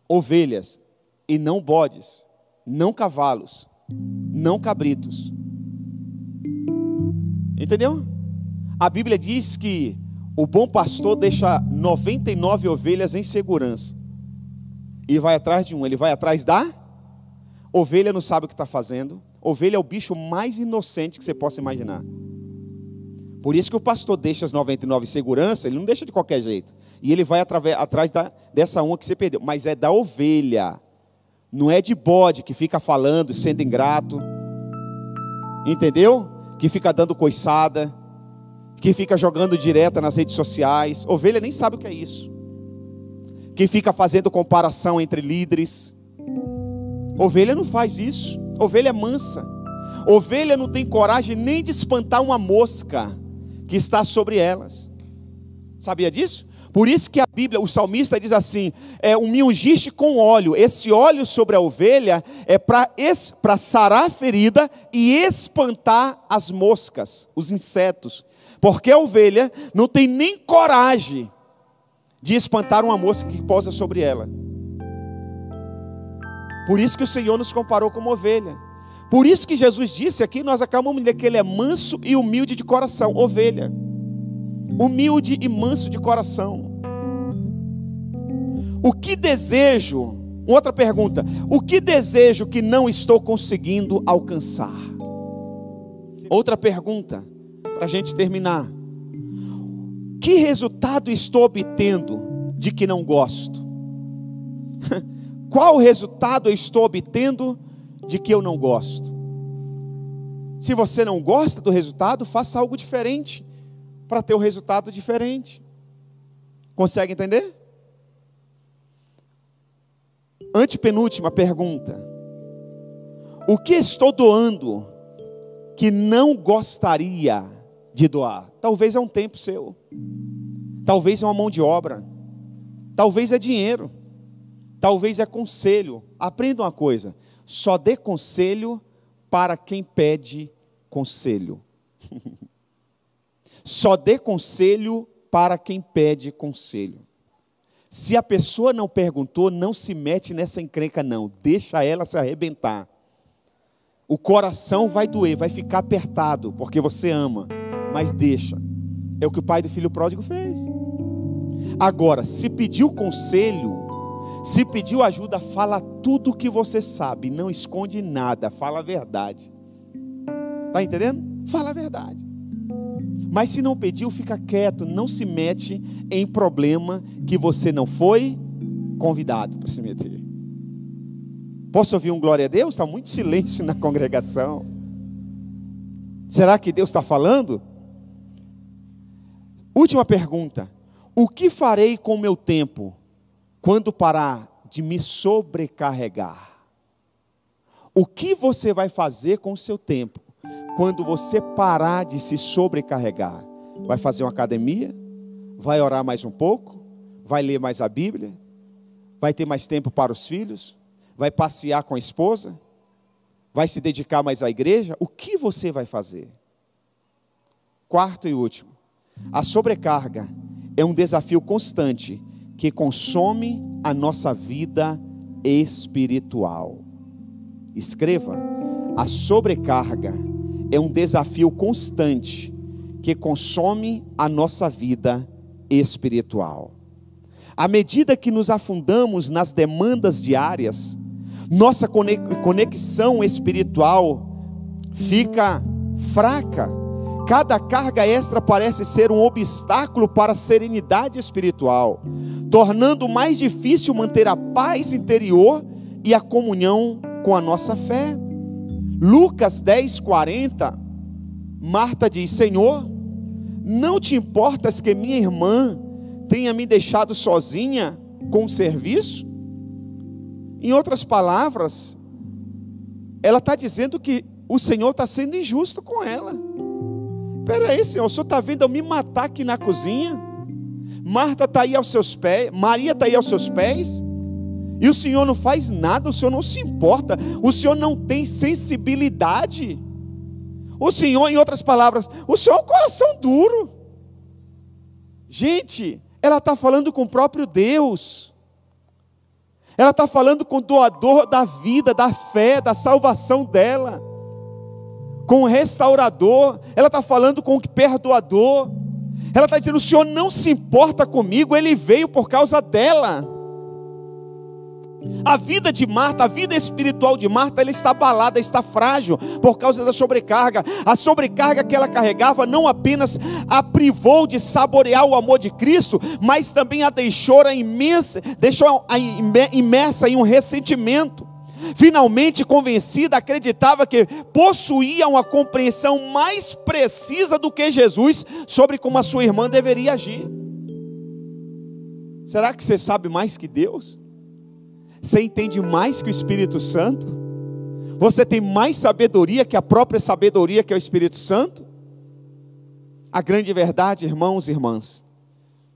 ovelhas, e não bodes, não cavalos, não cabritos. Entendeu? A Bíblia diz que o bom pastor deixa 99 ovelhas em segurança e vai atrás de um. Ele vai atrás da ovelha, não sabe o que está fazendo. Ovelha é o bicho mais inocente que você possa imaginar. Por isso que o pastor deixa as 99 em segurança. Ele não deixa de qualquer jeito. E ele vai atrás dessa uma que você perdeu. Mas é da ovelha. Não é de bode que fica falando, sendo ingrato. Entendeu? Que fica dando coiçada. Que fica jogando direta nas redes sociais. Ovelha nem sabe o que é isso. Que fica fazendo comparação entre líderes. Ovelha não faz isso. Ovelha é mansa. Ovelha não tem coragem nem de espantar uma mosca que está sobre elas. Sabia disso? Por isso que a Bíblia, o salmista diz assim: me ungiste com óleo. Esse óleo sobre a ovelha é para sarar a ferida e espantar as moscas, os insetos. Porque a ovelha não tem nem coragem de espantar uma mosca que pousa sobre ela. Por isso que o Senhor nos comparou como ovelha. Por isso que Jesus disse aqui, nós acabamos de ler que ele é manso e humilde de coração. Ovelha, humilde e manso de coração. O que desejo? Outra pergunta: o que desejo que não estou conseguindo alcançar? Outra pergunta, para a gente terminar: que resultado estou obtendo de que não gosto? Qual resultado eu estou obtendo de que eu não gosto? Se você não gosta do resultado, faça algo diferente para ter um resultado diferente. Consegue entender? Antepenúltima pergunta: o que estou doando que não gostaria de doar. Talvez é um tempo seu, talvez é uma mão de obra, talvez é dinheiro, talvez é conselho. Aprenda uma coisa: só dê conselho para quem pede conselho. Só dê conselho para quem pede conselho. Se a pessoa não perguntou, não se mete nessa encrenca não, deixa ela se arrebentar. O coração vai doer, vai ficar apertado, porque você ama, mas deixa. É o que o pai do filho pródigo fez. Agora, se pediu conselho, se pediu ajuda, fala tudo o que você sabe, não esconde nada, fala a verdade. Está entendendo? Fala a verdade. Mas se não pediu, fica quieto, não se mete em problema que você não foi convidado para se meter. Posso ouvir um glória a Deus? Está muito silêncio na congregação. Será que Deus está falando? Última pergunta: o que farei com o meu tempo quando parar de me sobrecarregar? O que você vai fazer com o seu tempo quando você parar de se sobrecarregar? Vai fazer uma academia? Vai orar mais um pouco? Vai ler mais a Bíblia? Vai ter mais tempo para os filhos? Vai passear com a esposa? Vai se dedicar mais à igreja? O que você vai fazer? Quarto e último: a sobrecarga é um desafio constante que consome a nossa vida espiritual. Escreva: a sobrecarga é um desafio constante que consome a nossa vida espiritual. À medida que nos afundamos nas demandas diárias, nossa conexão espiritual fica fraca. Cada carga extra parece ser um obstáculo para a serenidade espiritual, tornando mais difícil manter a paz interior e a comunhão com a nossa fé. Lucas 10:40, Marta diz: Senhor, não te importas que minha irmã tenha me deixado sozinha com o serviço? Em outras palavras, ela está dizendo que o Senhor está sendo injusto com ela. Espera aí, Senhor, o Senhor está vendo eu me matar aqui na cozinha? Marta está aí aos seus pés, Maria está aí aos seus pés, e o Senhor não faz nada, o Senhor não se importa, o Senhor não tem sensibilidade. O Senhor, em outras palavras, o Senhor é um coração duro. Gente, ela está falando com o próprio Deus. Ela está falando com o doador da vida, da fé, da salvação dela, com o restaurador. Ela está falando com o perdoador. Ela está dizendo: o Senhor não se importa comigo, Ele veio por causa dela. A vida de Marta, a vida espiritual de Marta, ela está abalada, está frágil por causa da sobrecarga. A sobrecarga que ela carregava não apenas a privou de saborear o amor de Cristo, mas também a deixou imersa em um ressentimento. Finalmente convencida, acreditava que possuía uma compreensão mais precisa do que Jesus sobre como a sua irmã deveria agir. Será que você sabe mais que Deus? Você entende mais que o Espírito Santo? Você tem mais sabedoria que a própria sabedoria que é o Espírito Santo? A grande verdade, irmãos e irmãs,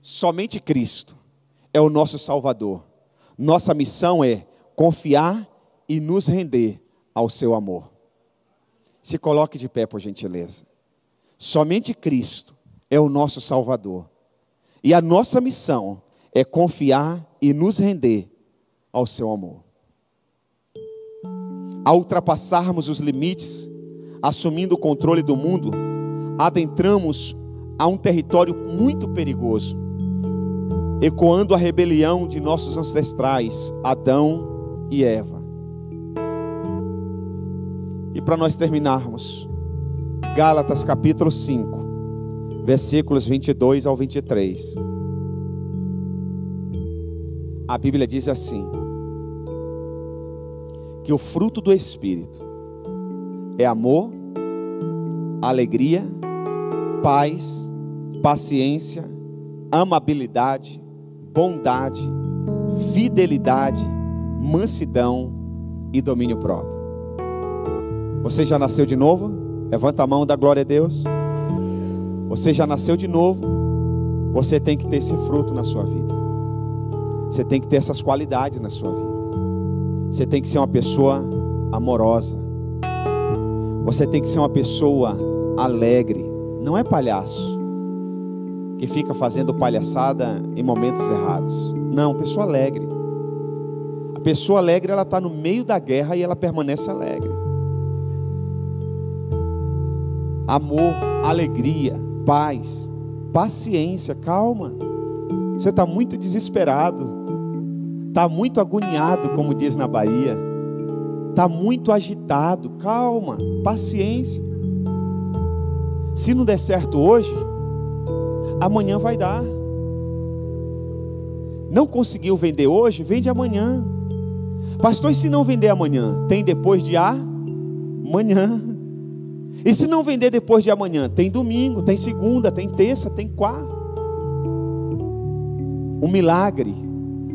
somente Cristo é o nosso Salvador. Nossa missão é confiar e nos render ao seu amor. Se coloque de pé, por gentileza. Somente Cristo é o nosso Salvador. E a nossa missão é confiar e nos render ao seu amor. Ao ultrapassarmos os limites, assumindo o controle do mundo, adentramos a um território muito perigoso, ecoando a rebelião de nossos ancestrais, Adão e Eva. E para nós terminarmos, Gálatas capítulo 5, versículos 22 ao 23. A Bíblia diz assim: que o fruto do Espírito é amor, alegria, paz, paciência, amabilidade, bondade, fidelidade, mansidão e domínio próprio. Você já nasceu de novo? Levanta a mão, dá glória a Deus. Você já nasceu de novo. Você tem que ter esse fruto na sua vida. Você tem que ter essas qualidades na sua vida. Você tem que ser uma pessoa amorosa. Você tem que ser uma pessoa alegre. Não é palhaço que fica fazendo palhaçada em momentos errados. Não, pessoa alegre. A pessoa alegre, ela está no meio da guerra e ela permanece alegre. Amor, alegria, paz, paciência, calma. Você está muito desesperado, está muito agoniado, como diz na Bahia, está muito agitado, calma, paciência. Se não der certo hoje, amanhã vai dar. Não conseguiu vender hoje, vende amanhã. Pastor, e se não vender amanhã? Tem depois de amanhã. E se não vender depois de amanhã? Tem domingo, tem segunda, tem terça, tem quarta. O milagre,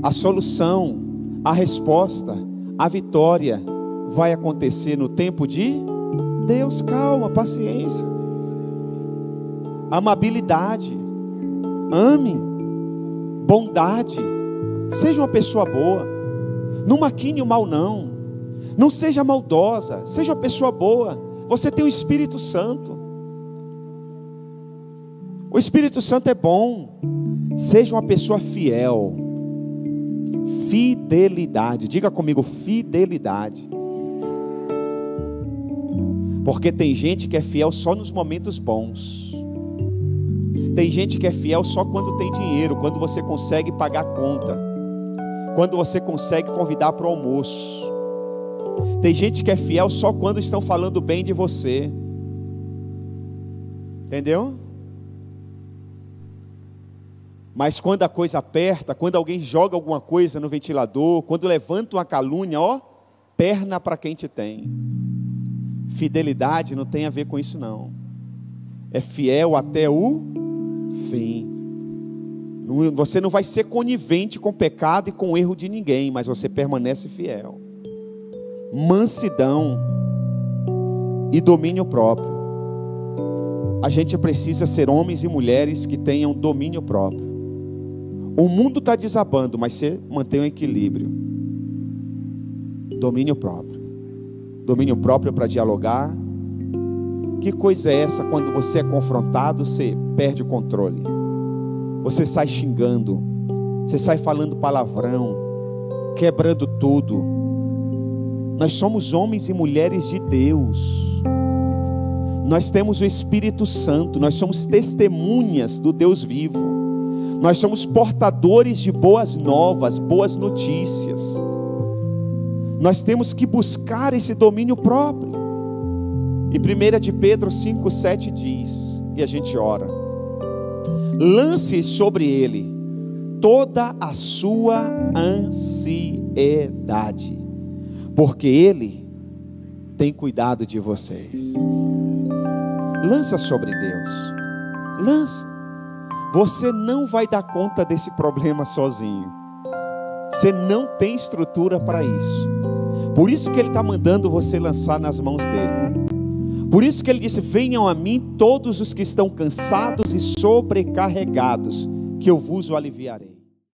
a solução, a resposta, a vitória vai acontecer no tempo de Deus. Calma, paciência, amabilidade, ame, bondade, seja uma pessoa boa, não maquine o mal não seja maldosa, seja uma pessoa boa. Você tem o Espírito Santo. O Espírito Santo é bom. Seja uma pessoa fiel. Fidelidade. Diga comigo, fidelidade. Porque tem gente que é fiel só nos momentos bons. Tem gente que é fiel só quando tem dinheiro, quando você consegue pagar a conta, quando você consegue convidar para o almoço. Tem gente que é fiel só quando estão falando bem de você. Entendeu? Mas quando a coisa aperta, quando alguém joga alguma coisa no ventilador, quando levanta uma calúnia, perna para quem te tem. Fidelidade não tem a ver com isso não. É fiel até o fim. Você não vai ser conivente com o pecado e com o erro de ninguém, mas você permanece fiel. Mansidão e domínio próprio. A gente precisa ser homens e mulheres que tenham domínio próprio. O mundo está desabando, mas você mantém o equilíbrio. Domínio próprio. Domínio próprio para dialogar. Que coisa é essa quando você é confrontado, você perde o controle? Você sai xingando, você sai falando palavrão, quebrando tudo. Nós somos homens e mulheres de Deus. Nós temos o Espírito Santo. Nós somos testemunhas do Deus vivo. Nós somos portadores de boas novas, boas notícias. Nós temos que buscar esse domínio próprio. E 1 de Pedro 5,7 diz, e a gente ora: lance sobre ele toda a sua ansiedade, porque Ele tem cuidado de vocês. Lança sobre Deus. Lança. Você não vai dar conta desse problema sozinho. Você não tem estrutura para isso. Por isso que Ele está mandando você lançar nas mãos dEle. Por isso que Ele disse: venham a mim todos os que estão cansados e sobrecarregados, que eu vos o aliviarei.